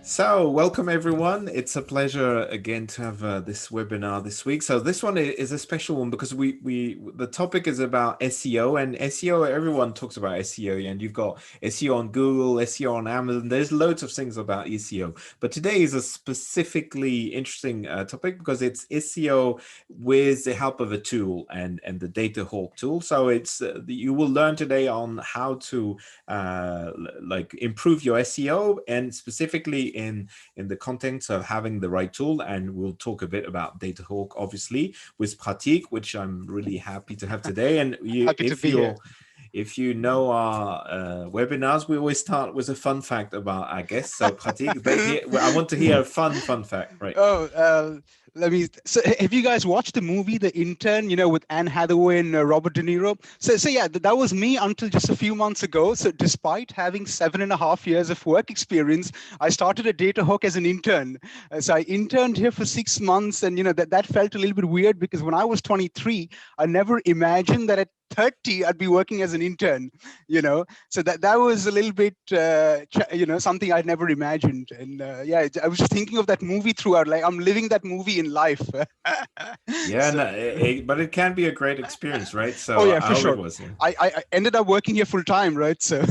So, welcome everyone. It's a pleasure again to have this webinar this week. So, this one is a special one because the topic is about SEO, and SEO. Everyone talks about SEO, and you've got SEO on Google, SEO on Amazon. There's loads of things about SEO, but today is a specifically interesting topic because it's SEO with the help of a tool and the Data Hawk tool. So, you will learn today on how to like improve your SEO, and specifically in the context of having the right tool. And we'll talk a bit about Datahawk, obviously, with Pratik, which I'm really happy to have today. And Happy to be here. if you know our webinars, we always start with a fun fact about our guests. So Pratik, but here, I want to hear a fun fact, right? Oh, let me. So, have you guys watched the movie The Intern? With Anne Hathaway and Robert De Niro. So yeah, that was me until just a few months ago. So, despite having 7.5 years of work experience, I started at Datahawk as an intern. So, I interned here for 6 months, and that felt a little bit weird because when I was 23, I never imagined that at 30 I'd be working as an intern. So that was a little bit something I'd never imagined. And yeah, I was just thinking of that movie throughout, like I'm living that movie in life. Yeah, So no, but it can be a great experience, right? oh So yeah, I for hope it sure. was. Yeah. I ended up working here full time, right? So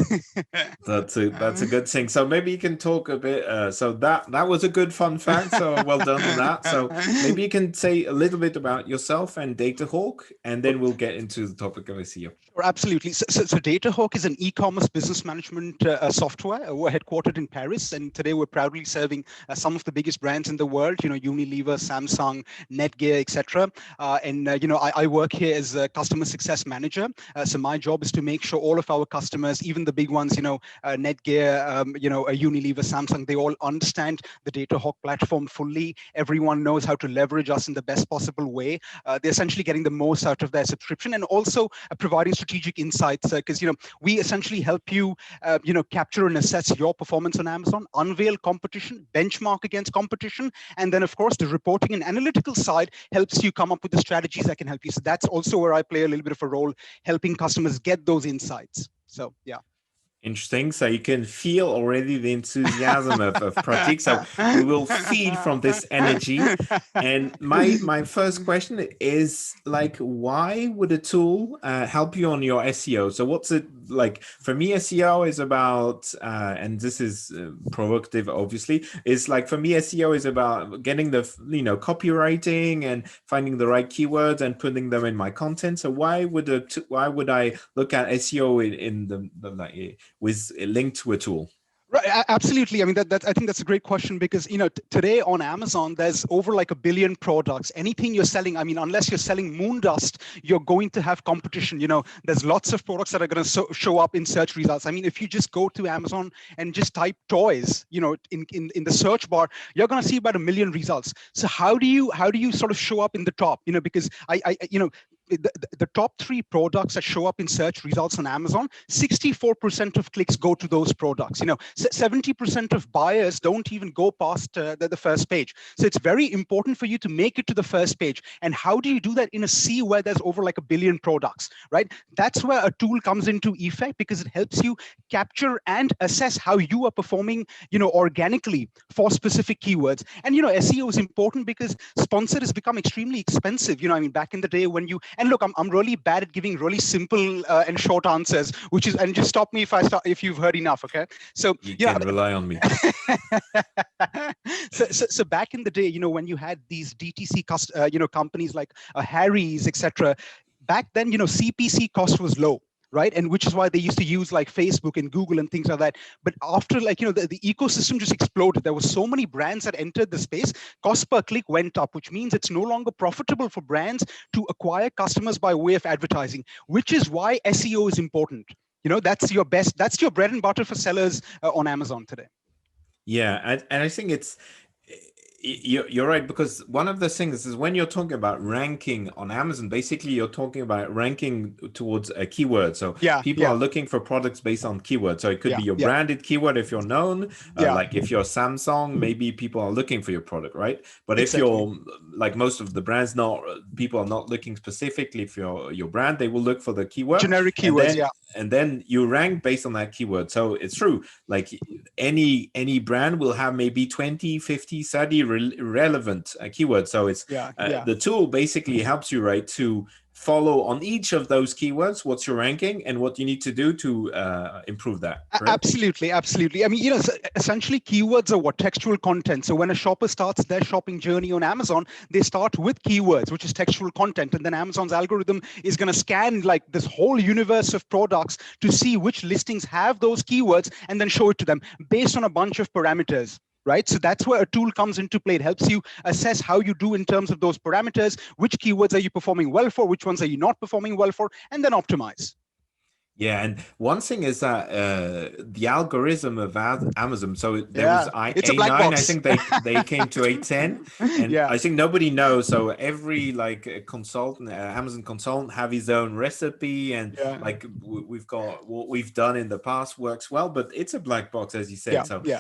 That's a good thing. So maybe you can talk a bit. So that was a good fun fact. So well done on that. So maybe you can say a little bit about yourself and Datahawk, and then we'll get into the topic of SEO. Sure, absolutely. So Datahawk is an e-commerce business management software. We're headquartered in Paris, and today we're proudly serving some of the biggest brands in the world. Unilever, Samsung, Netgear, etc. I work here as a customer success manager. So my job is to make sure all of our customers, even the big ones, Netgear, Unilever, Samsung, they all understand the Datahawk platform fully. Everyone knows how to leverage us in the best possible way. They're essentially getting the most out of their subscription, and also providing strategic insights, because we essentially help you capture and assess your performance on Amazon, unveil competition, benchmark against competition, and then of course the reporting and analytical side helps you come up with the strategies that can help you. So that's also where I play a little bit of a role, helping customers get those insights. So yeah. Interesting. So you can feel already the enthusiasm of Pratik. So we will feed from this energy. And my first question is like, why would a tool help you on your SEO? So what's it like? For me, SEO is about, and this is provocative, obviously. Is like for me, SEO is about getting the copywriting and finding the right keywords and putting them in my content. So why would I look at SEO in the like with a link to a tool? Right, absolutely. I mean, I think that's a great question because today on Amazon there's over like 1 billion products. Anything you're selling, I mean, unless you're selling moon dust, you're going to have competition. There's lots of products that are going to show up in search results. I mean, if you just go to Amazon and just type toys, in the search bar, you're going to see about 1 million results. So how do you sort of show up in the top? Because the top 3 products that show up in search results on Amazon, 64% of clicks go to those products. 70% of buyers don't even go past the first page. So it's very important for you to make it to the first page. And how do you do that in a sea where there's over like 1 billion products, right? That's where a tool comes into effect, because it helps you capture and assess how you are performing, organically for specific keywords. And SEO is important because sponsored has become extremely expensive. I mean, back in the day when and look, I'm really bad at giving really simple and short answers, and just stop me if you've heard enough. Okay, so You can rely on me. so back in the day, when you had these DTC companies like Harry's, etc. Back then, CPC cost was low, right? And which is why they used to use like Facebook and Google and things like that. But after the ecosystem just exploded. There were so many brands that entered the space. Cost per click went up, which means it's no longer profitable for brands to acquire customers by way of advertising, which is why SEO is important. That's your bread and butter for sellers on Amazon today. Yeah, and I think You're right, because one of the things is when you're talking about ranking on Amazon, basically you're talking about ranking towards a keyword. So Yeah, people yeah, are looking for products based on keywords. So it could yeah, be your yeah, branded keyword if you're known, yeah, like if you're Samsung, maybe people are looking for your product, right? But if exactly. you're like most of the brands, not people are not looking specifically for your brand, they will look for the keyword, Generic and keywords, then yeah. you rank based on that keyword. So it's true, like any brand will have maybe 20, 50, 30 relevant keywords. So it's Yeah, yeah. the tool basically helps you, right, to follow on each of those keywords what's your ranking and what you need to do to improve that, correct? Absolutely, absolutely. I mean, essentially keywords are what? Textual content. So when a shopper starts their shopping journey on Amazon, they start with keywords, which is textual content. And then Amazon's algorithm is going to scan like this whole universe of products to see which listings have those keywords and then show it to them based on a bunch of parameters. Right. So that's where a tool comes into play. It helps you assess how you do in terms of those parameters, which keywords are you performing well for, which ones are you not performing well for, and then optimize. Yeah, and one thing is that the algorithm of Amazon. So there was Yeah. I It's a black A9. I box. think they came to A10, and Yeah. I think nobody knows. So every like consultant, Amazon consultant, have his own recipe, and Yeah. like we've got what we've done in the past works well, but it's a black box, as you said. Yeah. So Yeah.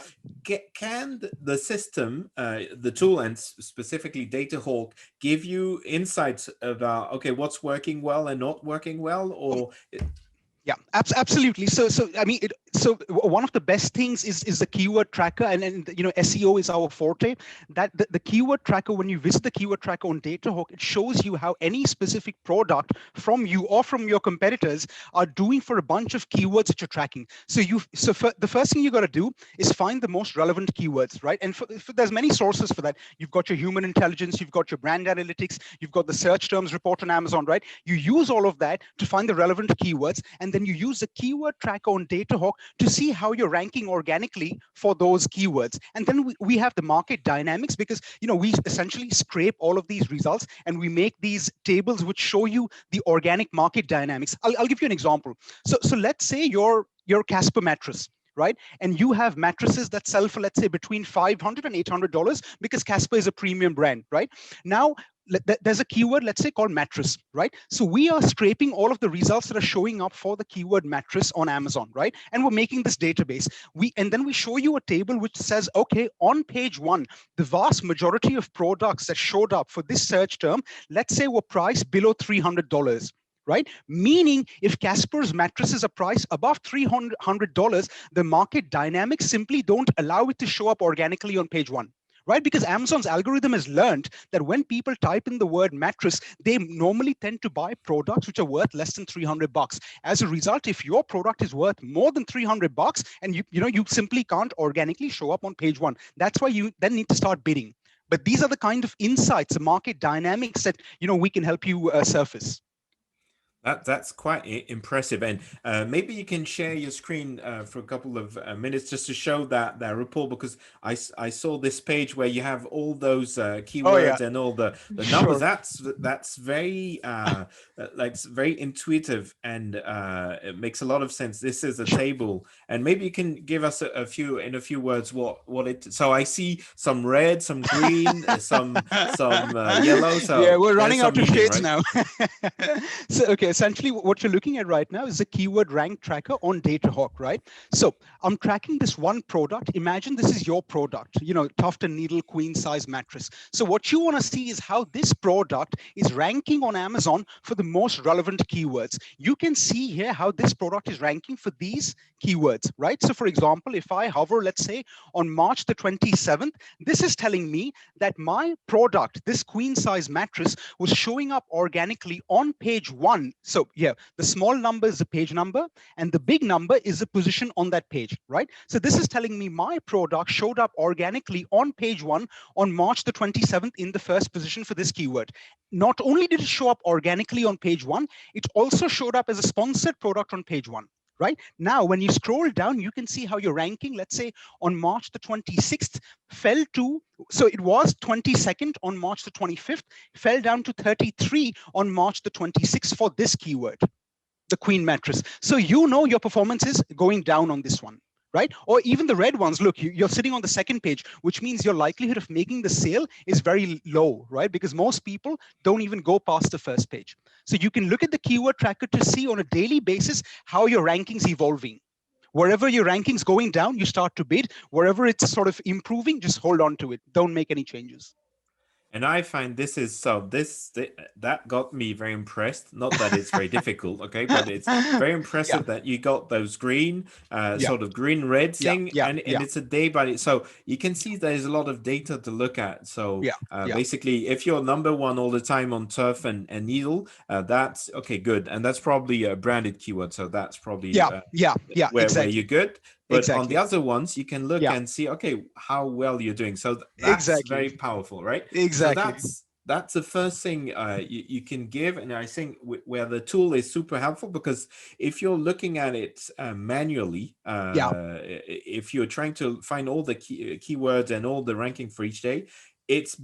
can the system, the tool, and specifically Datahawk, give you insights about okay, what's working well and not working well, or Yeah, absolutely. So I mean, so one of the best things is the keyword tracker, and SEO is our forte. That the keyword tracker, when you visit the keyword tracker on Datahawk, it shows you how any specific product from you or from your competitors are doing for a bunch of keywords that you're tracking. The first thing you got to do is find the most relevant keywords, right? And there's many sources for that. You've got your human intelligence, you've got your brand analytics, you've got the search terms report on Amazon, right? You use all of that to find the relevant keywords, and then you use the keyword tracker on Datahawk to see how you're ranking organically for those keywords. And then we have the market dynamics, because we essentially scrape all of these results and we make these tables which show you the organic market dynamics. I'll give you an example. So let's say your Casper mattress, right? And you have mattresses that sell for, let's say, between $500 and $800, because Casper is a premium brand, right? Now, there's a keyword, let's say, called mattress, right? So we are scraping all of the results that are showing up for the keyword mattress on Amazon, right? And we're making this database. And then we show you a table which says, okay, on page 1, the vast majority of products that showed up for this search term, let's say, were priced below $300. Right? Meaning, if Casper's mattresses are priced above $300, the market dynamics simply don't allow it to show up organically on page 1. Right? Because Amazon's algorithm has learned that when people type in the word mattress, they normally tend to buy products which are worth less than $300. As a result, if your product is worth more than $300, and you simply can't organically show up on page 1, that's why you then need to start bidding. But these are the kind of insights, the market dynamics that we can help you surface. That's quite impressive, and maybe you can share your screen for a couple of minutes just to show that report, because I saw this page where you have all those Oh yeah, keywords and all the numbers. sure. That's very like very intuitive, and it makes a lot of sense. This is a Sure. table, and maybe you can give us a few words what it. So I see some red, some green, some yellow. Yeah, So we're there's running some out of meaning, shades right? now. So, okay, essentially what you're looking at right now is the keyword rank tracker on Datahawk, right? So I'm tracking this one product. Imagine this is your product, tuft and needle queen size mattress. So what you want to see is how this product is ranking on Amazon for the most relevant keywords. You can see here how this product is ranking for these keywords, right? So for example, if I hover, let's say, on March the 27th, this is telling me that my product, this queen size mattress, was showing up organically on page 1. So yeah, the small number is the page number, and the big number is the position on that page, right? So this is telling me my product showed up organically on page 1 on March the 27th in the first position for this keyword. Not only did it show up organically on page 1, it also showed up as a sponsored product on page 1. Right now, when you scroll down, you can see how your ranking, let's say, on March the 26th, fell to, so it was 22nd on March the 25th, fell down to 33 on March the 26th for this keyword, the queen mattress. So your performance is going down on this one. right? Or even the red ones, look, you're sitting on the second page, which means your likelihood of making the sale is very low, right? Because most people don't even go past the first page. So you can look at the keyword tracker to see on a daily basis how your ranking's evolving. Wherever your ranking's going down, you start to bid. Wherever it's sort of improving, just hold on to it. Don't make any changes. And I find this is so that got me very impressed. Not that it's very difficult, okay, but it's very Yeah, impressive that you got those green, yeah, sort of green red yeah, thing, yeah, and yeah, it's a day by day. So you can see there's a lot of data to look at. So yeah, yeah, basically, if you're number one all the time on turf and needle, that's okay, good, and that's probably a branded keyword. So that's probably yeah, yeah, yeah, where you're exactly, good. But on the exactly. other ones, you can look Yeah, and see, okay, how well you're doing. So that's exactly, very powerful, right? So exactly. that's the first thing you can give, and I think where the tool is super helpful, because if you're looking at it manually, Yeah, if you're trying to find all the keywords and all the ranking for each day, it's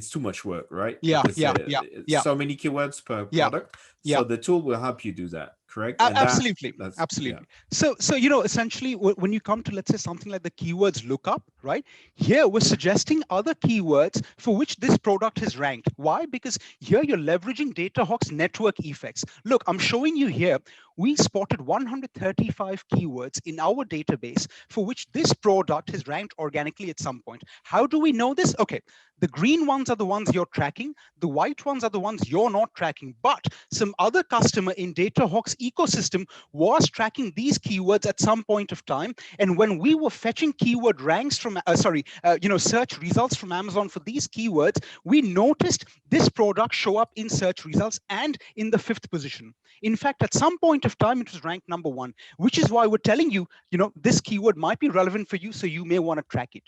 too much work, right? yeah, Because yeah, yeah, yeah, so many keywords per yeah, product. yeah. So the tool will help you do that, correct? And Absolutely, that's yeah. absolutely. So essentially, when you come to, let's say, something like the keywords lookup, right? Here we're suggesting other keywords for which this product is ranked. Why? Because here you're leveraging DataHawk's network effects. Look, I'm showing you here. We spotted 135 keywords in our database for which this product is ranked organically at some point. How do we know this? Okay, the green ones are the ones you're tracking. The white ones are the ones you're not tracking. But some other customer in DataHawk's ecosystem was tracking these keywords at some point of time. And when we were fetching keyword ranks from, search results from Amazon for these keywords, we noticed this product show up in search results and in the 5th position. In fact, at some point of time, it was ranked number 1, which is why we're telling you, this keyword might be relevant for you, so you may want to track it.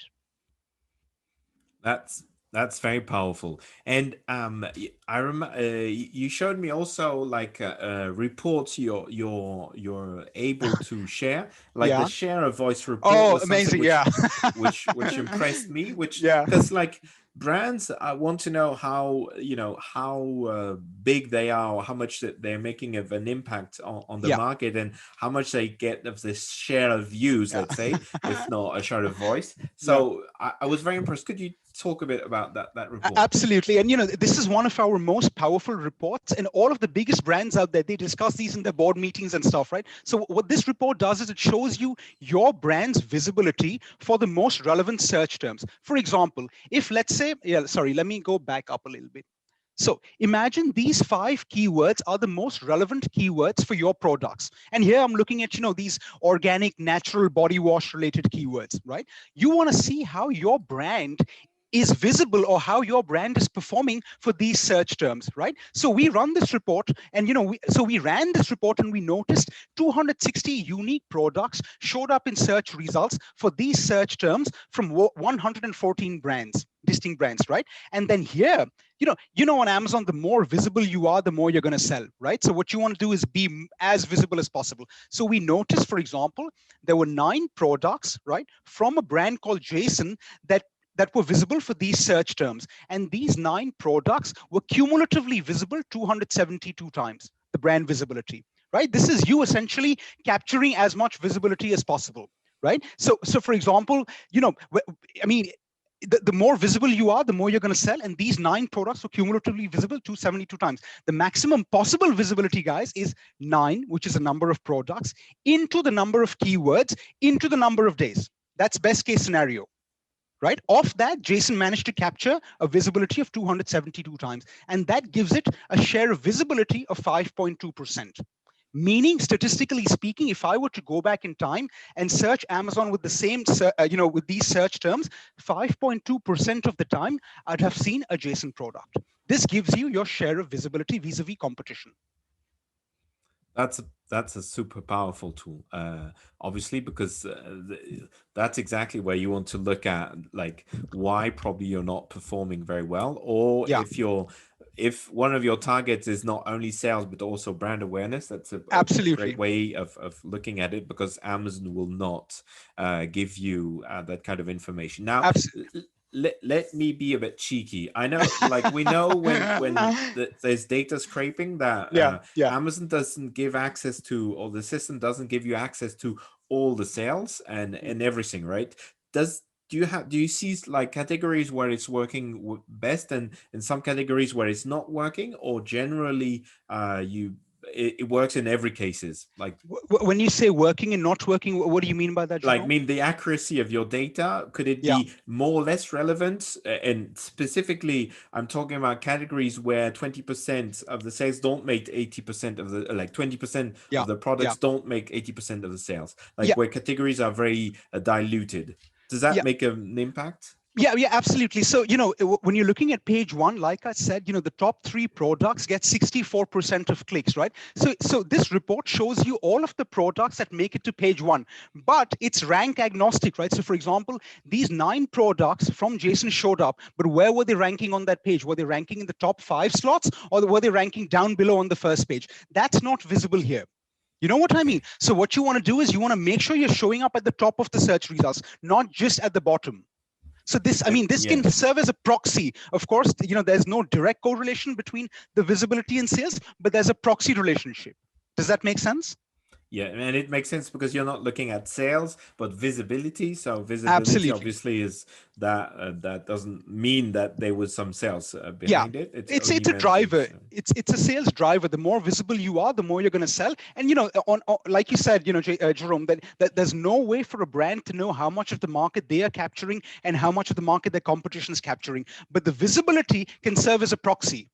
That's that's very powerful. And I remember you showed me also like reports you're able to share, like the Yeah. share a voice report Oh, was something amazing. Yeah. which impressed me. Which Yeah. because like brands, I want to know how how big they are, or how much that they're making of an impact on the Yeah. market, and how much they get of this share of views, Yeah. let's say, if not a share of voice. Yeah. So I was very impressed. Could you talk a bit about that report? Absolutely. And this is one of our most powerful reports, and all of the biggest brands out there, they discuss these in their board meetings and stuff, right? So what this report does is it shows you your brand's visibility for the most relevant search terms. For example, if let's say, let me go back up a little bit. So imagine these 5 keywords are the most relevant keywords for your products. And here I'm looking at, these organic, natural body wash related keywords, right? You want to see how your brand is visible, or how your brand is performing for these search terms, right? So we run this report, and we ran this report, and we noticed 260 unique products showed up in search results for these search terms from 114 brands, distinct brands, right? And then here, on Amazon, the more visible you are, the more you're going to sell, right? So what you want to do is be as visible as possible. So we noticed, for example, there were 9 products, right, from a brand called Jason that were visible for these search terms. And these 9 products were cumulatively visible 272 times, the brand visibility, right? This is you essentially capturing as much visibility as possible, right? So for example, I mean, the more visible you are, the more you're going to sell. And these 9 products were cumulatively visible 272 times. The maximum possible visibility, guys, is 9, which is a number of products, into the number of keywords, into the number of days. That's best case scenario. Right? Of that, Jason managed to capture a visibility of 272 times. And that gives it a share of visibility of 5.2%. Meaning, statistically speaking, if I were to go back in time and search Amazon with the same, with these search terms, 5.2% of the time, I'd have seen a Jason product. This gives you your share of visibility vis-a-vis competition. That's a super powerful tool, obviously, because that's exactly where you want to look at, like, why probably you're not performing very well, or Yeah, if one of your targets is not only sales but also brand awareness. That's a great absolutely. way of looking at it, because Amazon will not give you that kind of information. Now, Absolutely. let me be a bit cheeky. I know, like we know when there's data scraping that Yeah, yeah. Amazon doesn't give access to, or the system doesn't give you access to all the sales and everything, right? Does do you see like categories where it's working best and in some categories where it's not working, or generally it works in every cases? Like When you say working and not working, what do you mean by that, like Jerome? mean the accuracy of your data, could it Yeah, be more or less relevant? And specifically I'm talking about categories where 20% of the sales don't make 80% of the, like 20% yeah, of the yeah, products don't make 80% of the sales, like yeah, where categories are very diluted. Does that yeah. make an impact? Yeah, absolutely. So, when you're looking at page one, like I said, the top three products get 64% of clicks, right? So this report shows you all of the products that make it to page one, but it's rank agnostic, right? So for example, these 9 products from Jason showed up, but where were they ranking on that page? Were they ranking in the top 5 slots, or were they ranking down below on the first page? That's not visible here. You know what I mean? Okay. So what you want to do is you want to make sure you're showing up at the top of the search results, not just at the bottom. So this, I mean, this Yeah. can serve as a proxy. Of course, there's no direct correlation between the visibility and sales, but there's a proxy relationship. Does that make sense? Yeah, and it makes sense because you're not looking at sales, but visibility. So visibility Absolutely. obviously is that that doesn't mean that there was some sales Yeah. behind it. It's It's only a meant driver. as It's a sales driver. The more visible you are, the more you're going to sell. And on like you said, Jerome, that there's no way for a brand to know how much of the market they are capturing and how much of the market their competition is capturing. But the visibility can serve as a proxy.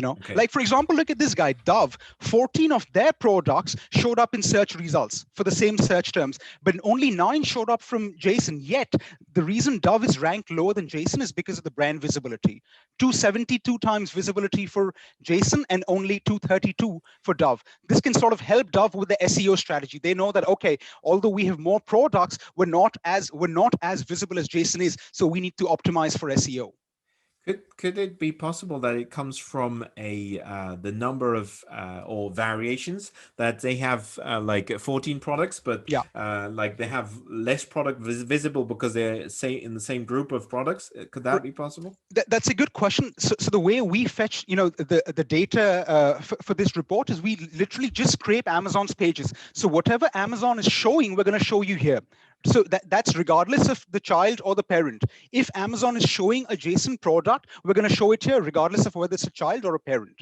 okay. Like for example, look at this guy, Dove. 14 of their products showed up in search results for the same search terms, but only 9 showed up from Jason. Yet the reason Dove is ranked lower than Jason is because of the brand visibility. 272 times visibility for Jason and only 232 for Dove. This can sort of help Dove with the SEO strategy. They know that, okay, although we have more products, we're not as visible as Jason is, so we need to optimize for SEO. Could it be possible that it comes from a the number of or variations that they have like 14 products, but Yeah. like they have less product visible because they're say in the same group of products? Could that be possible? That's a good question. So the way we fetch, the data for this report is we literally just scrape Amazon's pages. So whatever Amazon is showing, we're going to show you here. So that's regardless of the child or the parent. If Amazon is showing a Jason product, we're going to show it here, regardless of whether it's a child or a parent.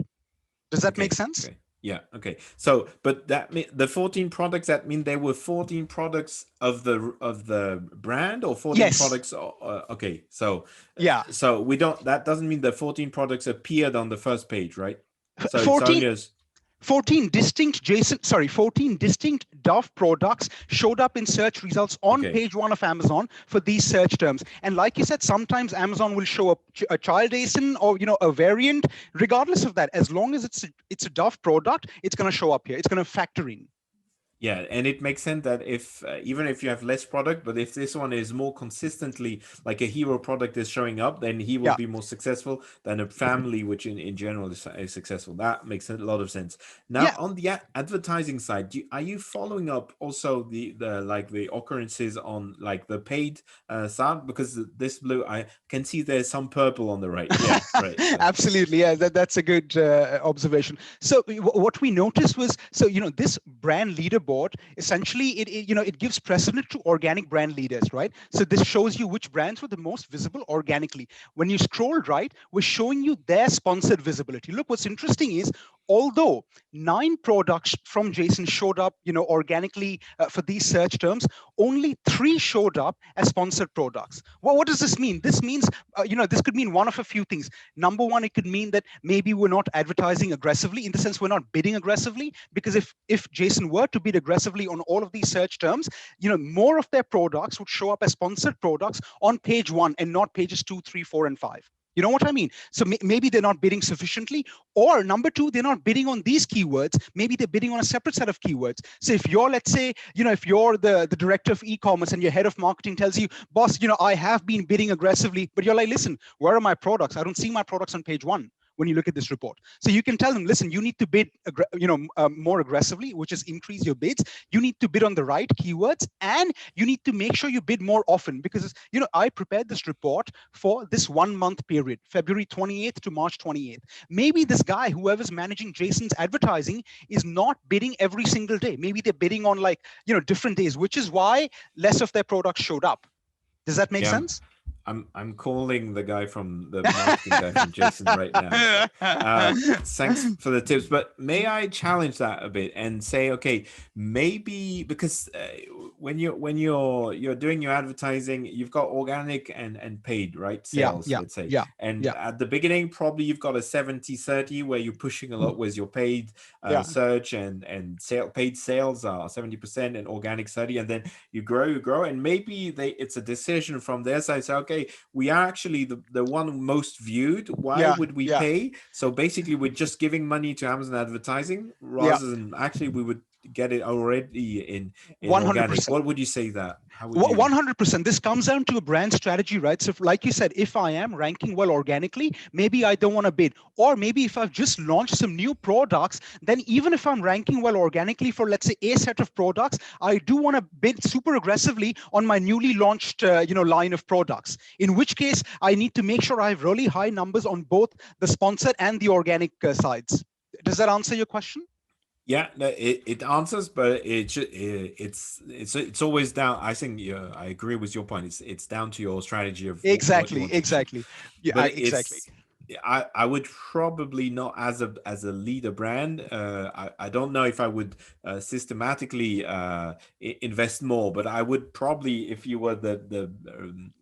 Does that make Okay. sense? Okay. Yeah. Okay. So, but that mean the 14 products, that mean there were 14 products of the brand, or 14 Yes. products. Okay. So, Yeah. so we don't. That doesn't mean the 14 products appeared on the first page, right? So it's 14 only as 14 distinct Dove products showed up in search results on okay. page one of Amazon for these search terms. And like you said, sometimes Amazon will show up a child ASIN or a variant. Regardless of that, as long as it's a Dove product, it's going to show up here. It's going to factor in. Yeah, and it makes sense that if even if you have less product, but if this one is more consistently like a hero product is showing up, then he will Yeah. be more successful than a family, which in general is successful. That makes a lot of sense. Now, Yeah. on the advertising side, are you following up also the like the occurrences on like the paid side? Because this blue, I can see there's some purple on the right. Yeah, right. So, Absolutely. Yeah, that's a good observation. So what we noticed was, so this brand leaderboard essentially it gives precedence to organic brand leaders, right? So this shows you which brands were the most visible organically. When you scroll right, we're showing you their sponsored visibility. Look, what's interesting is, although 9 products from Jason showed up organically for these search terms, only 3 showed up as sponsored products. Well, what does this mean? This means this could mean one of a few things. Number one, it could mean that maybe we're not advertising aggressively, in the sense we're not bidding aggressively, because if Jason were to bid aggressively on all of these search terms, more of their products would show up as sponsored products on page 1 and not pages 2, 3, 4, and 5. You know what I mean? So maybe they're not bidding sufficiently, or number 2, they're not bidding on these keywords. Maybe they're bidding on a separate set of keywords. So if you're, let's say, if you're the director of e-commerce and your head of marketing tells you, boss, I have been bidding aggressively, but you're like, listen, where are my products? I don't see my products on page 1. when you look at this report. So you can tell them, listen, you need to bid more aggressively, which is increase your bids. You need to bid on the right keywords, and you need to make sure you bid more often, because I prepared this report for this 1 month period, February 28th to March 28th. Maybe this guy, whoever's managing Jason's advertising, is not bidding every single day. Maybe they're bidding on different days, which is why less of their products showed up. Does that make sense? I'm calling the guy from the marketing guy from Jason right now. So, thanks for the tips, but may I challenge that a bit and say, okay, maybe because when you're doing your advertising, you've got organic and paid, right? Sales, let's say. And at the beginning, probably you've got a 70-30 where you're pushing a lot with your paid search and paid sales are 70% and organic 30, and then you grow, and maybe it's a decision from their side. So, okay, we are actually the one most viewed. Why would we pay? So basically, we're just giving money to Amazon advertising rather than actually we would get it already in 100%. Organic. What would you say that? How would you? 100%. This comes down to a brand strategy, right? So like you said, if I am ranking well organically, maybe I don't want to bid. Or maybe if I've just launched some new products, then even if I'm ranking well organically for, let's say, a set of products, I do want to bid super aggressively on my newly launched line of products. In which case, I need to make sure I have really high numbers on both the sponsored and the organic sides. Does that answer your question? Yeah, it answers, but it's always down. I think I agree with your point. It's down to your strategy of exactly. Yeah, exactly. I would probably not as a leader brand. I don't know if I would systematically invest more, but I would probably, if you were the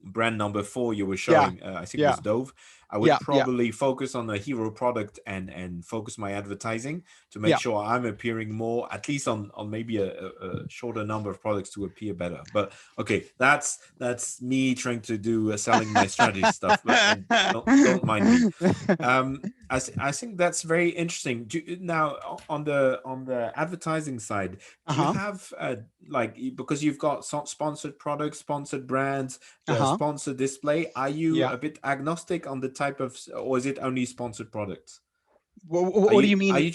brand number 4 you were showing, I think it was Dove. I would probably focus on a hero product and focus my advertising to make sure I'm appearing more, at least on maybe a shorter number of products to appear better. But okay, that's me trying to do selling my strategy stuff. But don't mind me. I think that's very interesting. Now on the advertising side, do you have because you've got sponsored products, sponsored brands, sponsored display? Are you a bit agnostic on the type of, or is it only sponsored products? What do you mean?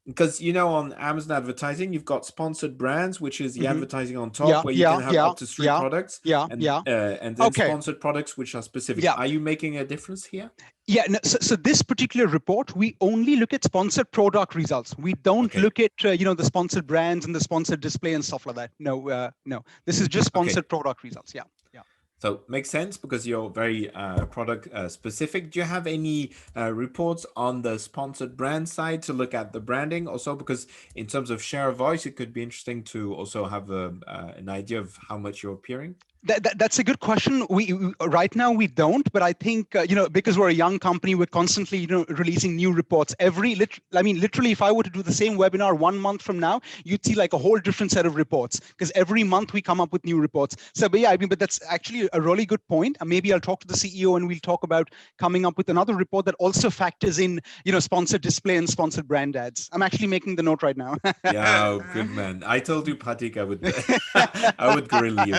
Because on Amazon advertising, you've got sponsored brands, which is the advertising on top, where you can have up to 3 products, and then sponsored products, which are specific. Are you making a difference here? Yeah, no, so this particular report, we only look at sponsored product results. We don't look at the sponsored brands and the sponsored display and stuff like that. No, this is just sponsored product results. Yeah. So makes sense because you're very product specific. Do you have any reports on the sponsored brand side to look at the branding also? Because in terms of share of voice, it could be interesting to also have an idea of how much you're appearing. That's a good question. We right now we don't, but I think because we're a young company, we're constantly releasing new reports. Literally, if I were to do the same webinar 1 month from now, you'd see like a whole different set of reports, because every month we come up with new reports. So, but that's actually a really good point. And maybe I'll talk to the CEO and we'll talk about coming up with another report that also factors in sponsored display and sponsored brand ads. I'm actually making the note right now. Yeah, good man. I told you, Pratik, I would I would grill you.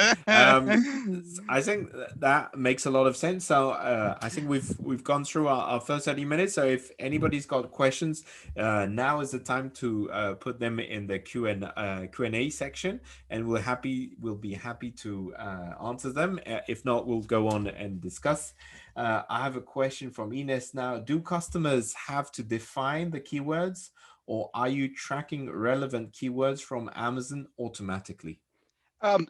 I think that makes a lot of sense. So I think we've gone through our first 30 minutes. So if anybody's got questions, now is the time to put them in the Q&A section, and we'll be happy to answer them. If not, we'll go on and discuss. I have a question from Ines now. Do customers have to define the keywords, or are you tracking relevant keywords from Amazon automatically?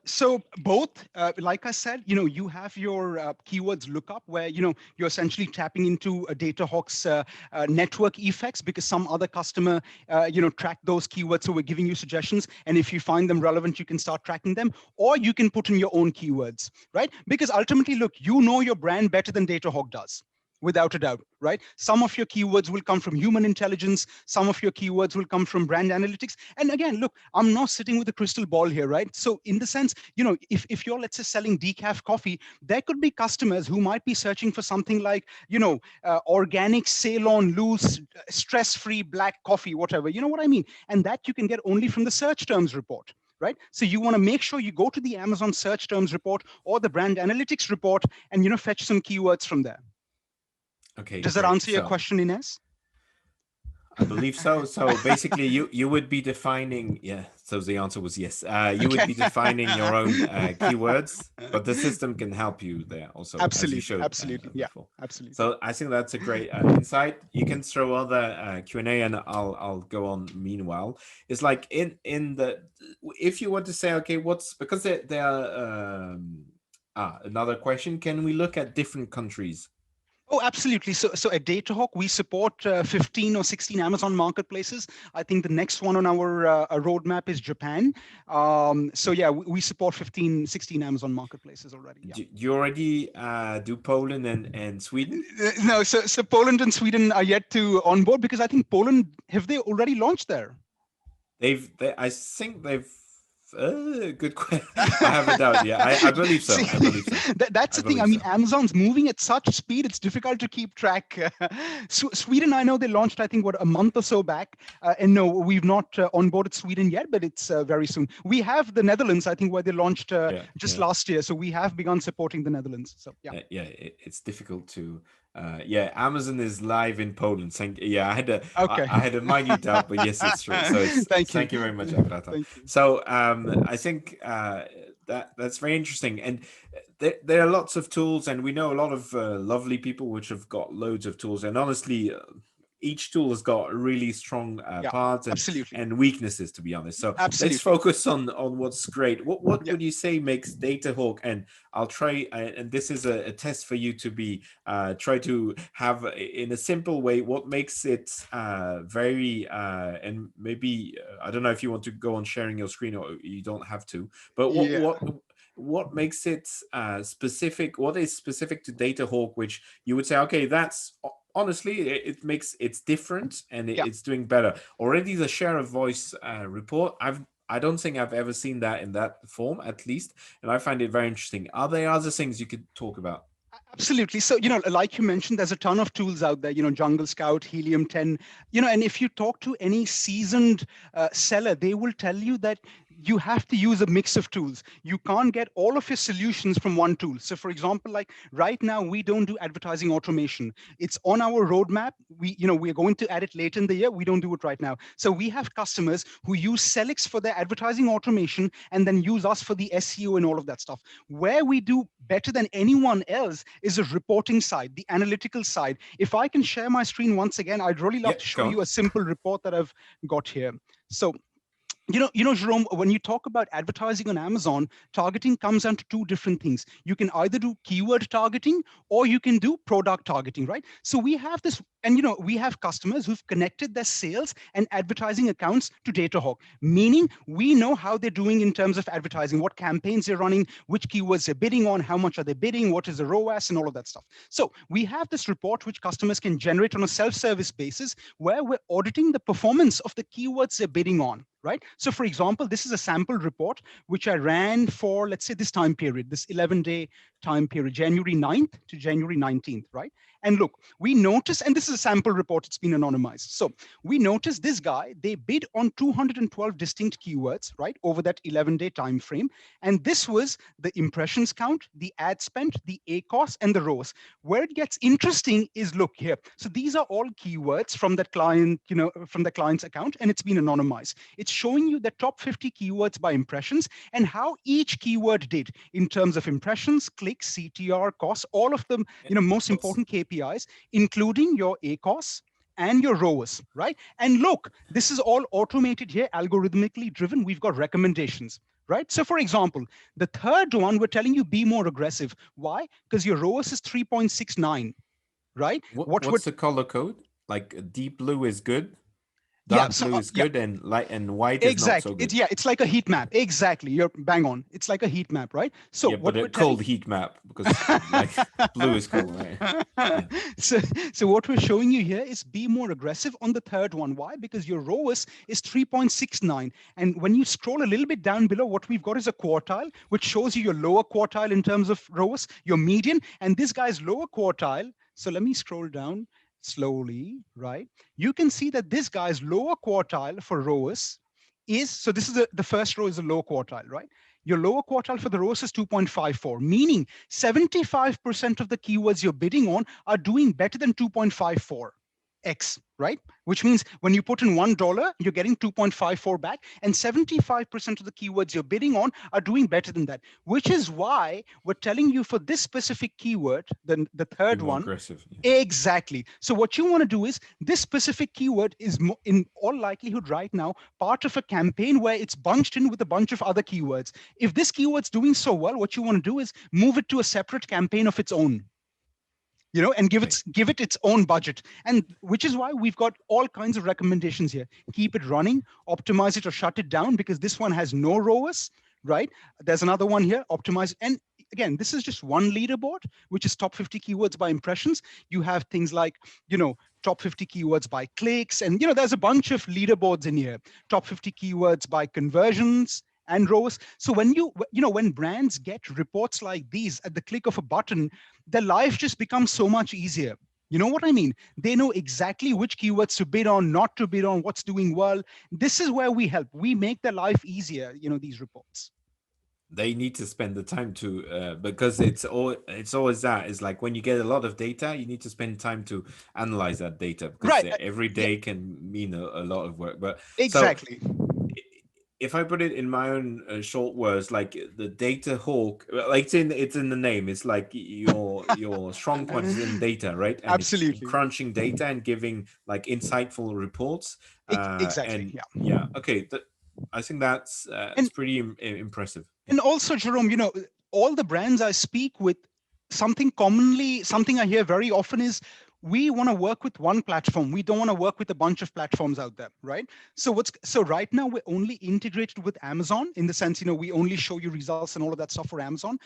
So both, like I said, you have your keywords lookup where, you're essentially tapping into a Datahawk's network effects, because some other customer, track those keywords. So we're giving you suggestions. And if you find them relevant, you can start tracking them, or you can put in your own keywords, right? Because ultimately, look, your brand better than Datahawk does. Without a doubt, right? Some of your keywords will come from human intelligence. Some of your keywords will come from brand analytics. And again, look, I'm not sitting with a crystal ball here, right? So in the sense, if you're, let's say, selling decaf coffee, there could be customers who might be searching for something like, organic, Ceylon, loose, stress-free black coffee, whatever, you know what I mean? And that you can get only from the search terms report. Right? So you want to make sure you go to the Amazon search terms report or the brand analytics report and, fetch some keywords from there. Okay, Does that great. answer your So question, Ines? I believe so. So basically, you would be defining, yeah. So the answer was yes. You would Okay. be defining your own keywords, but the system can help you there also, as you Absolutely, showed absolutely. Yeah, before. absolutely. So I think that's a great insight. You can throw other Q&A, and I'll go on meanwhile. It's like in the, if you want to say, okay, what's, because there are another question. Can we look at different countries? Oh, absolutely. So at Datahawk, we support 15 or 16 Amazon marketplaces. I think the next one on our roadmap is Japan. So yeah, we support 15, 16 Amazon marketplaces already. Yeah. Do you already do Poland and Sweden? No, so Poland and Sweden are yet to onboard, because I think Poland, have they already launched there? I think they've. Good question. I have a doubt. Yeah, I believe so. See, I believe so. that's I the thing. I believe mean, so. Amazon's moving at such speed; it's difficult to keep track. Sweden, I know they launched, I think, what, a month or so back. And no, we've not onboarded Sweden yet, but it's very soon. We have the Netherlands, I think, where they launched Yeah, just yeah. last year. So we have begun supporting the Netherlands. So yeah. Yeah, it's difficult to. Yeah, Amazon is live in Poland. Yeah, Okay. I had a minute doubt, but yes, it's true. So it's Thank you. thank you very much, Agrata. Thank you. So I think that's very interesting, and there are lots of tools, and we know a lot of lovely people which have got loads of tools, and honestly. Each tool has got really strong Yeah. parts Absolutely. and weaknesses, to be honest. So let's Absolutely. focus on what's great. What Yeah. would you say makes DataHawk, and I'll try, and this is a test for you to be try to have in a simple way what makes it very and maybe I don't know if you want to go on sharing your screen or you don't have to, but Yeah. what makes it specific? What is specific to DataHawk, which you would say, okay, that's honestly it's different and Yeah. it's doing better already. The share of voice report, I don't think I've ever seen that in that form, at least, and I find it very interesting. Are there other things you could talk about? Absolutely. So, like you mentioned, there's a ton of tools out there, Jungle Scout, Helium 10, and if you talk to any seasoned seller, they will tell you that you have to use a mix of tools. You can't get all of your solutions from one tool. So, for example, like right now, we don't do advertising automation. It's on our roadmap. We're going to add it later in the year. We don't do it right now. So we have customers who use Selix for their advertising automation and then use us for the SEO and all of that stuff. Where we do better than anyone else is the reporting side, the analytical side. If I can share my screen once again, I'd really love Yeah, to show go on. you a simple report that I've got here. So Jerome, when you talk about advertising on Amazon, targeting comes down to two different things. You can either do keyword targeting or you can do product targeting, right? So we have this, and we have customers who've connected their sales and advertising accounts to Datahawk, meaning we know how they're doing in terms of advertising, what campaigns they're running, which keywords they're bidding on, how much are they bidding, what is the ROAS, and all of that stuff. So we have this report which customers can generate on a self-service basis where we're auditing the performance of the keywords they're bidding on. Right? So for example, this is a sample report which I ran for, let's say, this time period, this 11-day time period, January 9th to January 19th, right? And look, we noticed, and this is a sample report, it's been anonymized. So we noticed this guy, they bid on 212 distinct keywords, right, over that 11-day time frame. And this was the impressions count, the ad spend, the ACOS, and the ROAS. Where it gets interesting is, look here. So these are all keywords from that client, from the client's account, and it's been anonymized. It's showing you the top 50 keywords by impressions and how each keyword did in terms of impressions, clicks, CTR, costs, all of them, most What's important KPIs, including your ACOS and your ROAS, right? And look, this is all automated here, algorithmically driven. We've got recommendations, right? So for example, the third one, we're telling you be more aggressive. Why? Because your ROAS is 3.69, right? what's the color code? Like deep blue is good, Yeah, dark so blue is yeah, good, and light and white is not so exactly. good. It's like a heat map. Exactly. You're bang on. It's like a heat map, right? So Yeah, what but a we're telling cold heat map, because like blue is cold, right? Yeah. so, so what we're showing you here is be more aggressive on the third one. Why? Because your ROAS is 3.69. And when you scroll a little bit down below, what we've got is a quartile, which shows you your lower quartile in terms of ROAS, your median, and this guy's lower quartile. So let me scroll down slowly, right? You can see that this guy's lower quartile for ROAS is, so this is the first row is a low quartile, right? Your lower quartile for the ROAS is 2.54, meaning 75% of the keywords you're bidding on are doing better than 2.54x, right? Which means when you put in $1, you're getting 2.54 back, and 75% of the keywords you're bidding on are doing better than that, which is why we're telling you for this specific keyword, the Be third more one. aggressive. Yeah. Exactly. So what you want to do is this specific keyword is in all likelihood right now part of a campaign where it's bunched in with a bunch of other keywords. If this keyword's doing so well, what you want to do is move it to a separate campaign of its own, and give it its own budget. And which is why we've got all kinds of recommendations here. Keep it running, optimize it or shut it down, because this one has no ROAS, right? There's another one here, optimize. And again, this is just one leaderboard, which is top 50 keywords by impressions. You have things like, top 50 keywords by clicks. And, there's a bunch of leaderboards in here. Top 50 keywords by conversions and ROAS. So when brands get reports like these at the click of a button, their life just becomes so much easier. You know what I mean? They know exactly which keywords to bid on, not to bid on, what's doing well. This is where we help. We make their life easier, these reports. They need to spend the time to because it's always that is like when you get a lot of data, you need to spend time to analyze that data, because Right. every day can mean a lot of work. But exactly. So if I put it in my own short words, like the data hawk, like it's in the name. It's like your strong point is in data, right? And it's Absolutely. crunching data and giving like insightful reports. Exactly. And Yeah. okay. I think that's it's And pretty impressive. and also, Jerome, all the brands I speak with, something I hear very often is we want to work with one platform. We don't want to work with a bunch of platforms out there, right? So right now we're only integrated with Amazon, in the sense, we only show you results and all of that stuff for Amazon.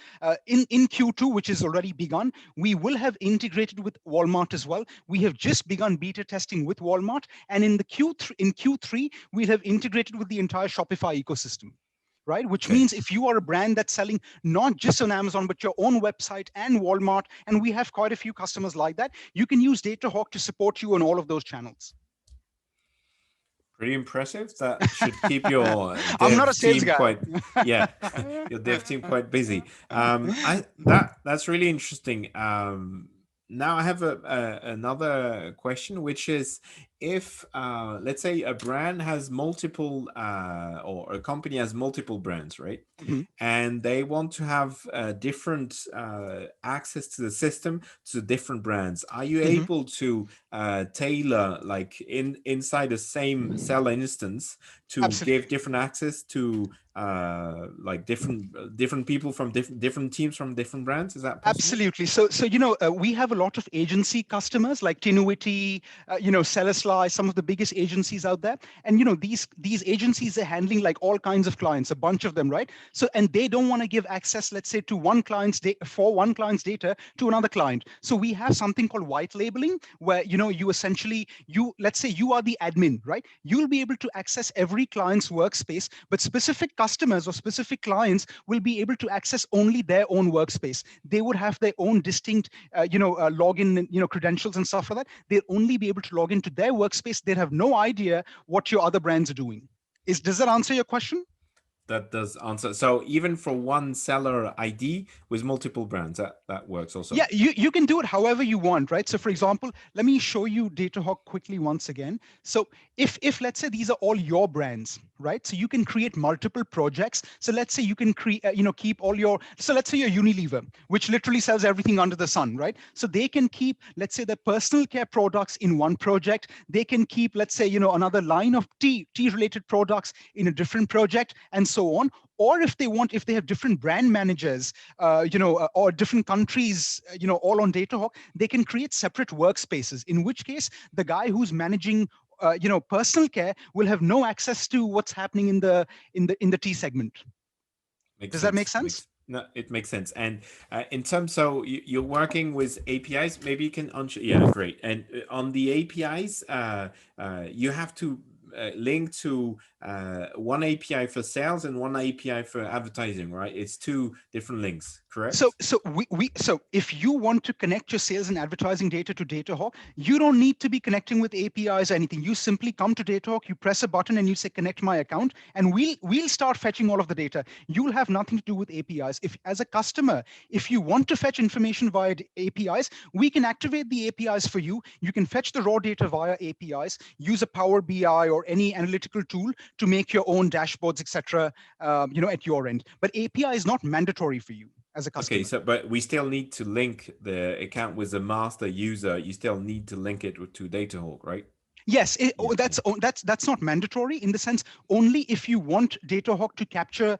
In Q2, which is already begun, we will have integrated with Walmart as well. We have just begun beta testing with Walmart, and in Q3 we'll have integrated with the entire Shopify ecosystem. Right? Which Okay. means if you are a brand that's selling not just on Amazon, but your own website and Walmart, and we have quite a few customers like that, you can use DataHawk to support you on all of those channels. Pretty impressive. That should keep your I'm not a dev sales team guy. quite, yeah, your dev team quite busy. That's really interesting. Now I have another question, which is if let's say a brand has multiple or a company has multiple brands, right? Mhm. And they want to have different access to the system to different brands. Are you Mhm. able to tailor, like inside the same seller instance, to give Absolutely. different access to like different people from different teams from different brands? Is that possible? Absolutely. So we have a lot of agency customers like Tinuity, Celesly, some of the biggest agencies out there. And these agencies are handling like all kinds of clients, a bunch of them, right? So and they don't want to give access, let's say, to one client's data to another client. So we have something called white labeling, where you essentially let's say you are the admin, right? You'll be able to access every client's workspace, but specific customers or specific clients will be able to access only their own workspace. They would have their own distinct login credentials and stuff like that. They'll only be able to log into their workspace. They'd have no idea what your other brands are doing. Does that answer your question? That does answer. So even for one seller ID with multiple brands, that works also. Yeah, you can do it however you want, right? So for example, let me show you DataHawk quickly once again. So if let's say these are all your brands, right? So you can create multiple projects. So let's say you can create, keep all your, so let's say your Unilever, which literally sells everything under the sun, right? So they can keep, let's say, the personal care products in one project. They can keep, let's say, another line of tea related products in a different project, and so on. Or if they have different brand managers, or different countries, all on DataHawk, they can create separate workspaces, in which case the guy who's managing personal care will have no access to what's happening in the tea segment. Makes Does that make sense. sense? No, it makes sense. And in terms, so you're working with APIs. Maybe you can yeah, great. And on the APIs, you have to link to one API for sales and one API for advertising, right? It's two different links, correct? So if you want to connect your sales and advertising data to Datahawk, you don't need to be connecting with APIs or anything. You simply come to Datahawk, you press a button and you say connect my account, and we'll start fetching all of the data. You'll have nothing to do with APIs. If as a customer, if you want to fetch information via APIs, we can activate the APIs for you. You can fetch the raw data via APIs, use a Power BI or any analytical tool to make your own dashboards, etc. At your end. But API is not mandatory for you as a customer. Okay, so but we still need to link the account with the master user. You still need to link it to Datahawk, right? Yes, that's not mandatory in the sense only if you want Datahawk to capture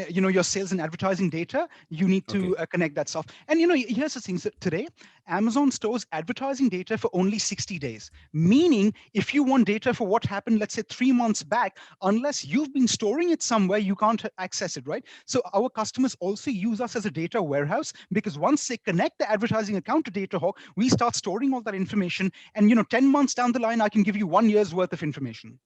your sales and advertising data, you need to connect that stuff. And here's the thing: so today Amazon stores advertising data for only 60 days, meaning if you want data for what happened, let's say 3 months back, unless you've been storing it somewhere, you can't access it, right? So our customers also use us as a data warehouse, because once they connect the advertising account to Datahawk, we start storing all that information, and 10 months down the line, I can give you 1 year's worth of information.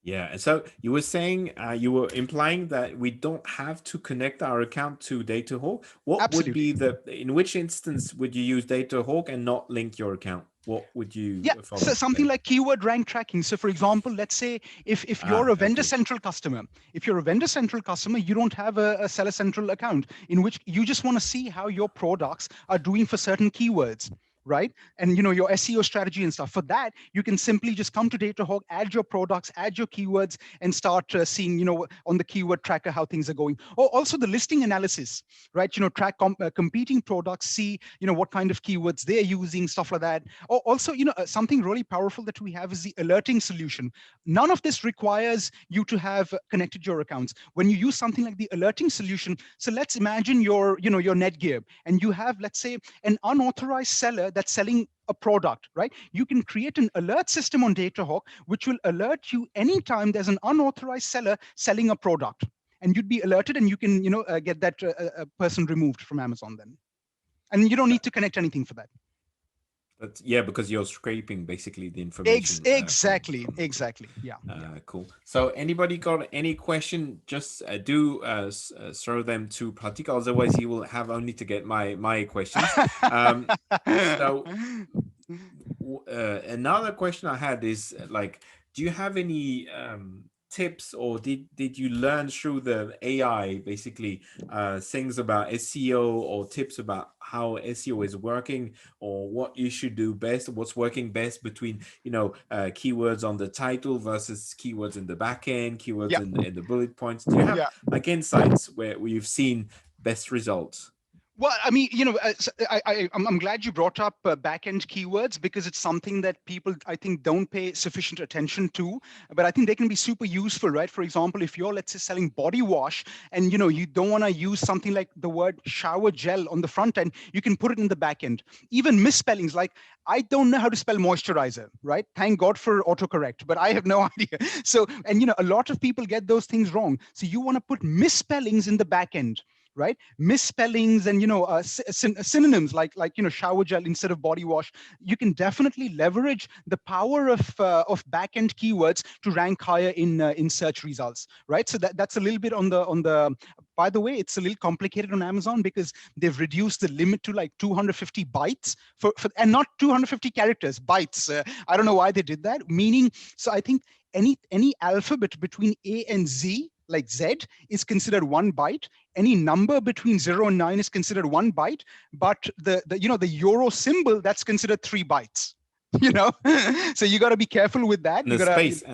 Yeah, and so you were saying, you were implying that we don't have to connect our account to Datahawk. What Absolutely. would be in which instance would you use Datahawk and not link your account? What would you follow? So something like keyword rank tracking. So for example, let's say if you're a vendor central customer, you don't have a seller central account in which you just want to see how your products are doing for certain keywords, right? And your SEO strategy and stuff. For that, you can simply just come to Datahawk, add your products, add your keywords, and start seeing, on the keyword tracker how things are going. Or also the listing analysis, right? Track competing products, see, what kind of keywords they're using, stuff like that. Or also, something really powerful that we have is the alerting solution. None of this requires you to have connected your accounts. When you use something like the alerting solution, so let's imagine your Netgear, and you have, let's say, an unauthorized seller that's selling a product, right? You can create an alert system on Datahawk, which will alert you anytime there's an unauthorized seller selling a product, and you'd be alerted, and you can, get that person removed from Amazon then, and you don't need to connect anything for that. But yeah, because you're scraping basically the information. Exactly. Yeah. Cool. So anybody got any question? Just do throw them to Pratik. Otherwise, he will have only to get my questions. So another question I had is like, do you have any tips, or did you learn through the AI basically things about SEO, or tips about how SEO is working, or what you should do best, what's working best between keywords on the title versus keywords in the back end, keywords in the bullet points? Do you have like insights where you've seen best results? Well, I mean, I'm glad you brought up back-end keywords, because it's something that people, I think, don't pay sufficient attention to, but I think they can be super useful, right? For example, if you're, let's say, selling body wash, and you don't want to use something like the word shower gel on the front end, you can put it in the back end. Even misspellings, like I don't know how to spell moisturizer, right? Thank God for autocorrect, but I have no idea. So, and a lot of people get those things wrong. So you want to put misspellings in the back end, right? Misspellings and synonyms like shower gel instead of body wash. You can definitely leverage the power of back-end keywords to rank higher in search results, right? So that's a little bit on the. By the way, it's a little complicated on Amazon, because they've reduced the limit to like 250 bytes for and not 250 characters, bytes. I don't know why they did that. Meaning, so I think any alphabet between A and Z, like Z, is considered 1 byte. Any number between 0 and 9 is considered 1 byte, but the euro symbol, that's considered 3 bytes. So you got to be careful with that. And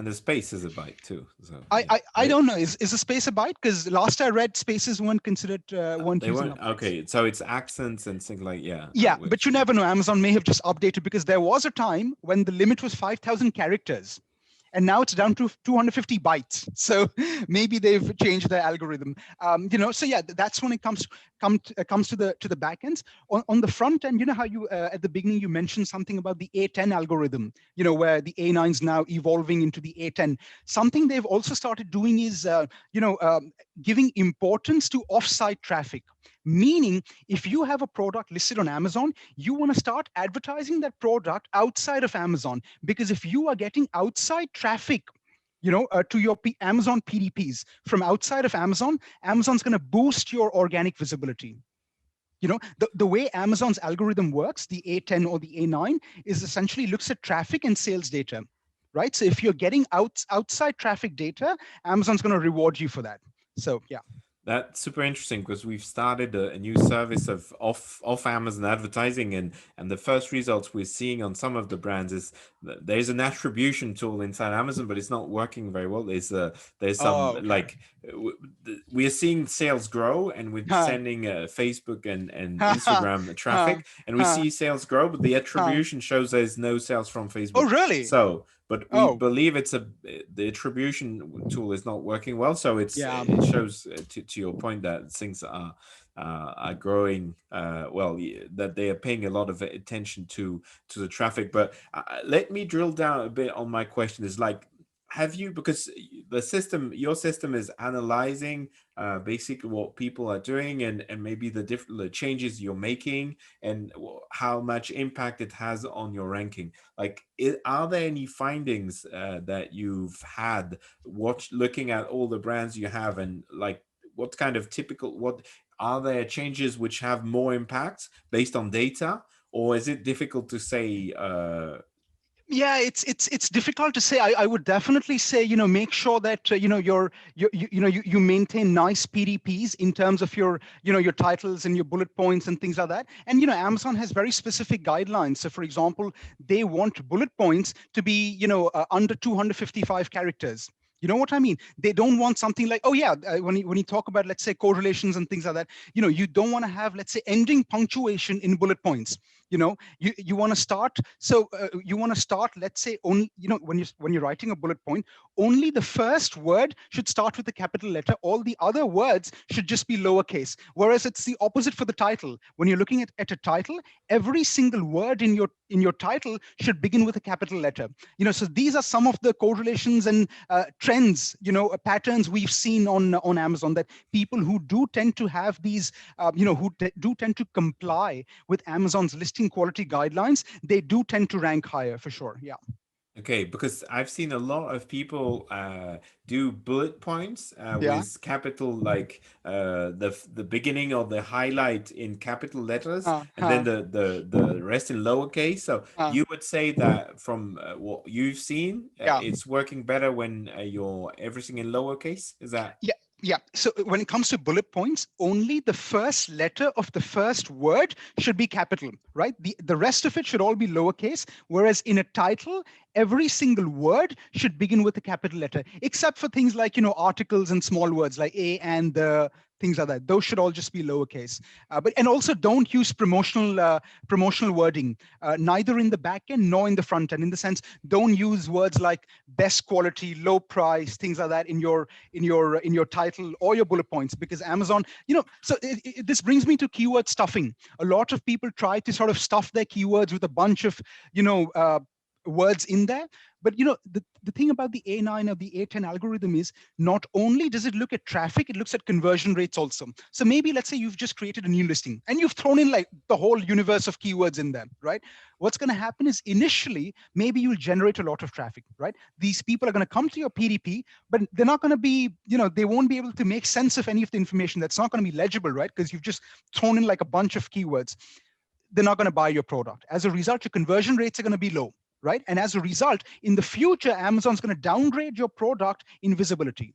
the space is a byte too. So I don't know. Is a space a byte? Because last I read, spaces weren't considered weren't using. Okay, so it's accents and things like Yeah, but you never know. Amazon may have just updated, because there was a time when the limit was 5,000 characters. And now it's down to 250 bytes. So maybe they've changed their algorithm. So yeah, that's when it comes to the back ends. On the front end, how you at the beginning you mentioned something about the A10 algorithm, where the A9 is now evolving into the A10. Something they've also started doing is giving importance to offsite traffic. Meaning, if you have a product listed on Amazon, you want to start advertising that product outside of Amazon, because if you are getting outside traffic, to your Amazon PDPs from outside of Amazon, Amazon's going to boost your organic visibility. The way Amazon's algorithm works, the A10 or the A9, is essentially looks at traffic and sales data, right? So if you're getting outside traffic data, Amazon's going to reward you for that. So yeah. That's super interesting because we've started a new service of off Amazon advertising, and the first results we're seeing on some of the brands is that there's an attribution tool inside Amazon, but it's not working very well. There's some Oh, okay. like we are seeing sales grow, and we're Huh. sending Facebook and Ha, ha, Instagram ha, traffic, and we ha, see sales grow, but the ha. attribution shows there's no sales from Oh, Facebook. really? So but we Oh, believe the attribution tool is not working well. So yeah. it shows to your point that things are growing well, that they are paying a lot of attention to the traffic. But let me drill down a bit on my question. Is like, have you, because your system is analyzing basically what people are doing, and maybe the changes you're making, and how much impact it has on your ranking. Like, are there any findings that you've had looking at all the brands you have, and like what kind of what are there changes which have more impact based on data, or is it difficult to say? Yeah, it's difficult to say. I would definitely say, make sure that you maintain nice PDPs in terms of your titles and your bullet points and things like that. And Amazon has very specific guidelines. So for example, they want bullet points to be under 255 characters. You know what I mean? They don't want something like, oh yeah, when you talk about, let's say, correlations and things like that, you don't want to have, let's say, ending punctuation in bullet points. You want to start, so you want to start, let's say, only, when you're writing a bullet point, only the first word should start with a capital letter. All the other words should just be lowercase. Whereas it's the opposite for the title. When you're looking at a title, every single word in your title should begin with a capital letter. So these are some of the correlations and trends, patterns we've seen on Amazon, that people who do tend to have these, do tend to comply with Amazon's listing quality guidelines, they do tend to rank higher for sure. Yeah. Okay, because I've seen a lot of people do bullet points Yeah. with capital, like the beginning of the highlight in capital letters, Uh, and then uh, the rest in lowercase. So uh, you would say that from what you've seen, yeah. it's working better when you're everything in lowercase. Is that? Yeah, yeah. So when it comes to bullet points, only the first letter of the first word should be capital, right? The rest of it should all be lowercase. Whereas in a title, every single word should begin with a capital letter, except for things like, articles and small words like a and the, things like that. Those should all just be lowercase. And also don't use promotional wording, neither in the back end nor in the front end. In the sense, don't use words like best quality, low price, things like that in your title or your bullet points, because Amazon, so this brings me to keyword stuffing. A lot of people try to sort of stuff their keywords with a bunch of words in there. But the thing about the A9 or the A10 algorithm is, not only does it look at traffic, it looks at conversion rates also. So maybe let's say you've just created a new listing and you've thrown in like the whole universe of keywords in there, right? What's going to happen is, initially maybe you'll generate a lot of traffic, right? These people are going to come to your PDP, but they're not going to be, they won't be able to make sense of any of the information. That's not going to be legible, right? Because you've just thrown in like a bunch of keywords. They're not going to buy your product. As a result, your conversion rates are going to be low, right? And as a result, in the future, Amazon's going to downgrade your product in visibility.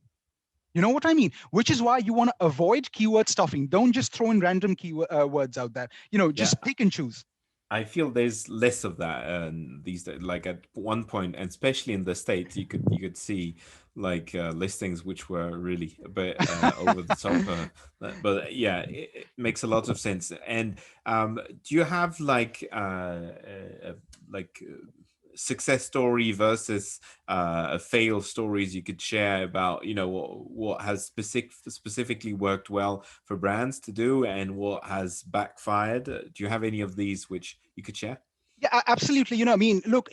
You know what I mean? Which is why you want to avoid keyword stuffing. Don't just throw in random keyword words out there. Yeah. Just pick and choose. I feel there's less of that these days. Like at one point, and especially in the States, you could see like listings which were really a bit over the top. But yeah, it makes a lot of sense. And do you have like success story versus fail stories you could share about, what has specifically worked well for brands to do, and what has backfired? Do you have any of these which you could share? Yeah, absolutely. I mean, look,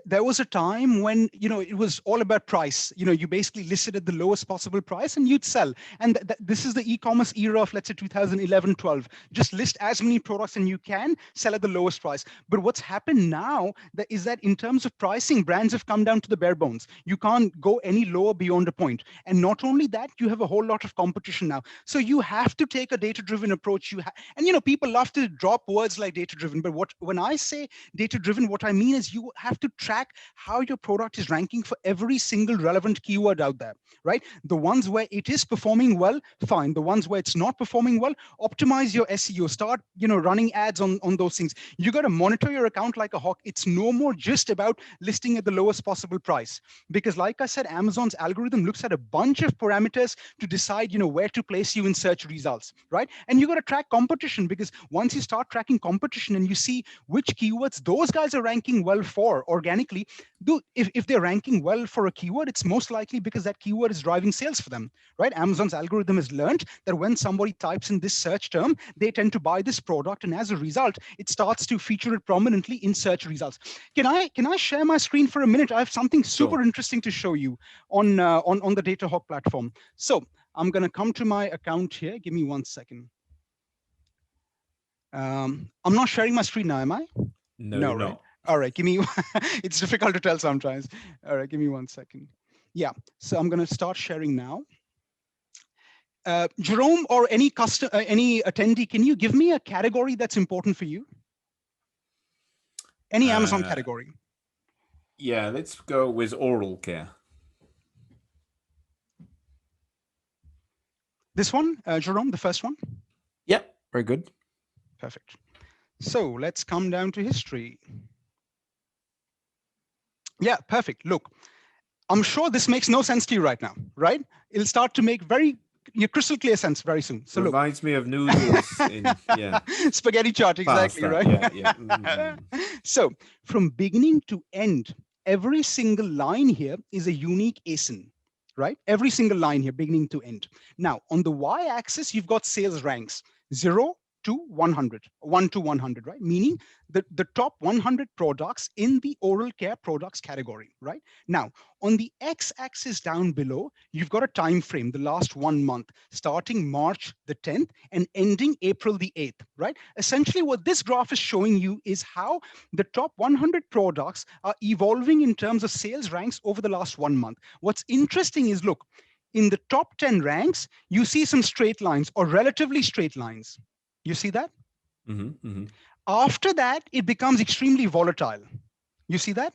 there was a time when, it was all about price. You basically listed at the lowest possible price and you'd sell. And this is the e-commerce era of, let's say, 2011, 12. Just list as many products and you can sell at the lowest price. But what's happened now is that in terms of pricing, brands have come down to the bare bones. You can't go any lower beyond a point. And not only that, you have a whole lot of competition now. So you have to take a data-driven approach. And people love to drop words like data-driven, but when I say data-driven, what I mean is you have to track how your product is ranking for every single relevant keyword out there, right? The ones where it is performing well, fine. The ones where it's not performing well, optimize your SEO. Start, running ads on those things. You got to monitor your account like a hawk. It's no more just about listing at the lowest possible price, because like I said, Amazon's algorithm looks at a bunch of parameters to decide, where to place you in search results, right? And you got to track competition, because once you start tracking competition and you see which keywords those guys are ranking well for organically, if they're ranking well for a keyword, it's most likely because that keyword is driving sales for them, right? Amazon's algorithm has learned that when somebody types in this search term, they tend to buy this product, and as a result, it starts to feature it prominently in search results. Can I share my screen for a minute? I have something super interesting to show you on the DataHawk platform. So I'm going to come to my account here. Give me 1 second. I'm not sharing my screen now, am I? No, right? All right, give me, it's difficult to tell sometimes. All right, give me 1 second. Yeah, so I'm going to start sharing now. Jerome or any attendee, can you give me a category that's important for you? Any Amazon category? Yeah, let's go with oral care. This one, Jerome, the first one? Yep, very good. Perfect. So let's come down to history. Yeah, perfect. Look, I'm sure this makes no sense to you right now, right? It'll start to make very crystal clear sense very soon. So reminds me of noodles in spaghetti chart, exactly, pasta. right? Yeah. Mm-hmm. So from beginning to end, every single line here is a unique ASIN, right? Every single line here, beginning to end. Now, on the y-axis, you've got sales ranks, 0 to 100, 1 to 100, right? Meaning the top 100 products in the oral care products category, right? Now, on the x-axis down below, you've got a time frame, the last 1 month, starting March the 10th and ending April the 8th, right? Essentially, what this graph is showing you is how the top 100 products are evolving in terms of sales ranks over the last 1 month. What's interesting is, look, in the top 10 ranks, you see some straight lines or relatively straight lines. You see that? Mm-hmm, mm-hmm. After that, it becomes extremely volatile. You see that?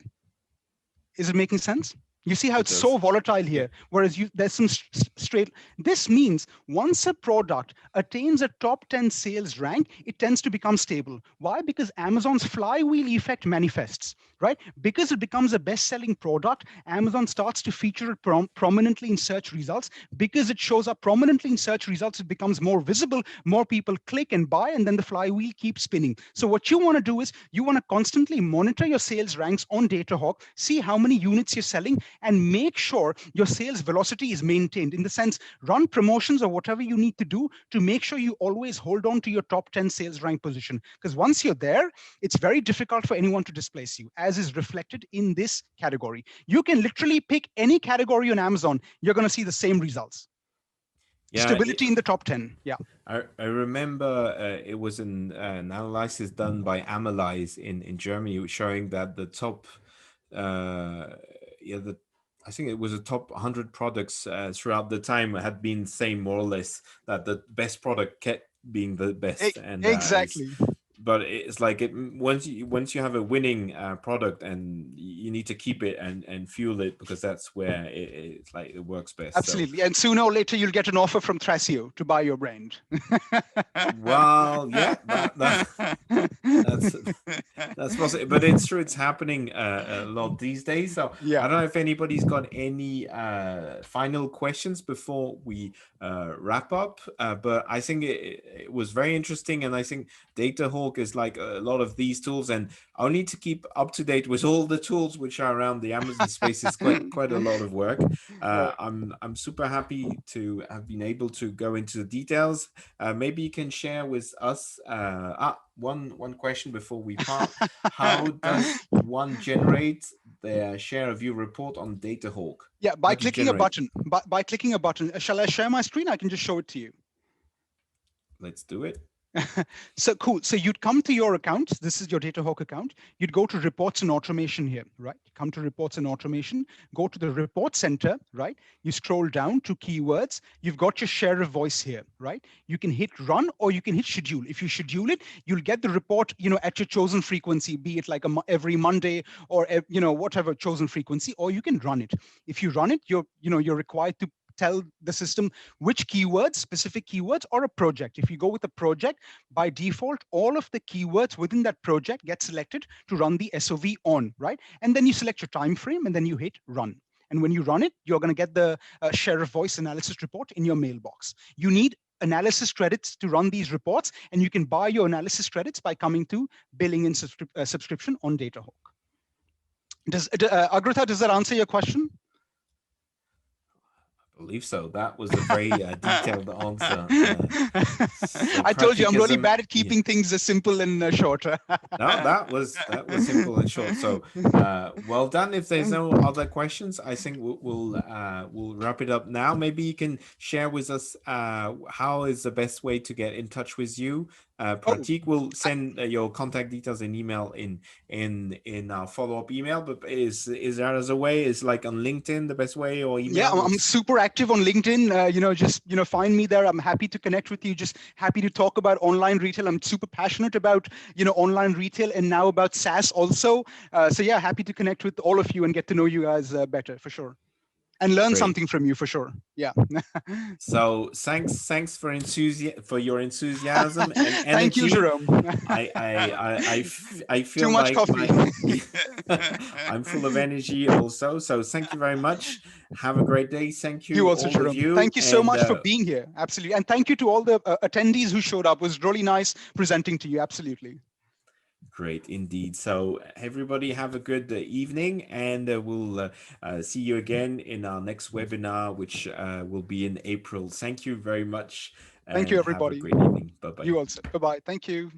Is it making sense? You see how it's so volatile here, whereas there's some straight. This means once a product attains a top 10 sales rank, it tends to become stable. Why? Because Amazon's flywheel effect manifests, right? Because it becomes a best-selling product, Amazon starts to feature it prominently in search results. Because it shows up prominently in search results, it becomes more visible, more people click and buy, and then the flywheel keeps spinning. So what you want to do is you want to constantly monitor your sales ranks on DataHawk, see how many units you're selling, and make sure your sales velocity is maintained. In the sense, run promotions or whatever you need to do to make sure you always hold on to your top 10 sales rank position. Because once you're there, it's very difficult for anyone to displace you, as is reflected in this category. You can literally pick any category on Amazon, you're going to see the same results. Yeah, stability in the top 10. Yeah. I remember it was an analysis done by Analyze in Germany showing that the top I think it was the top 100 products throughout the time had been same more or less, that the best product kept being the best. And exactly. But it's like once you have a winning product, and you need to keep it and fuel it, because that's where it's like it works best. Absolutely. So. And sooner or later you'll get an offer from Thrasio to buy your brand. Well, yeah, that's possible, but it's true, it's happening a lot these days. So yeah. I don't know if anybody's got any final questions before we wrap up, but I think it was very interesting, and I think DataHawk Datahawk is like a lot of these tools, and only to keep up to date with all the tools which are around the Amazon space is quite a lot of work. Right. I'm super happy to have been able to go into the details. Maybe you can share with us one question before we part. How does one generate their share of view report on Datahawk? Yeah, How by do you clicking a generate? button. By clicking a button. Shall I share my screen? I can just show it to you. Let's do it. So cool. So you'd come to your account. This is your Datahawk account. You'd go to reports and automation here, right? Come to reports and automation, go to the report center, right? You scroll down to keywords. You've got your share of voice here, right? You can hit run or you can hit schedule. If you schedule it, you'll get the report, at your chosen frequency, be it like every Monday or, whatever chosen frequency, or you can run it. If you run it, you're required to tell the system which keywords, specific keywords, or a project. If you go with a project, by default, all of the keywords within that project get selected to run the SOV on, right? And then you select your time frame and then you hit run. And when you run it, you're going to get the share of voice analysis report in your mailbox. You need analysis credits to run these reports, and you can buy your analysis credits by coming to billing and subscription on Datahawk. Agritha, does that answer your question? Believe so. That was a very detailed answer. So I told you I'm really practicism, bad at keeping things simple and short. no, that was simple and short. So well done. If there's no other questions, I think we'll wrap it up now. Maybe you can share with us how is the best way to get in touch with you. Pratik will send your contact details and email in our follow-up email. But is there as a way? Is like on LinkedIn the best way, or email? Yeah, I'm super active on LinkedIn. Just find me there. I'm happy to connect with you. Just happy to talk about online retail. I'm super passionate about online retail and now about SaaS also. So yeah, happy to connect with all of you and get to know you guys better for sure, and learn something from you for sure. Yeah. So thanks for your enthusiasm and energy. Thank you, Jerome. I feel too much like coffee. I'm full of energy also. So thank you very much. Have a great day. Thank you, You also, all Jerome. of you. Thank you so much for being here. Absolutely. And thank you to all the attendees who showed up. It was really nice presenting to you. Absolutely. Great indeed. So everybody have a good evening, and we'll see you again in our next webinar, which will be in April. Thank you very much. Thank you, And have a everybody. great evening. Bye-bye. You also. Bye-bye. Thank you.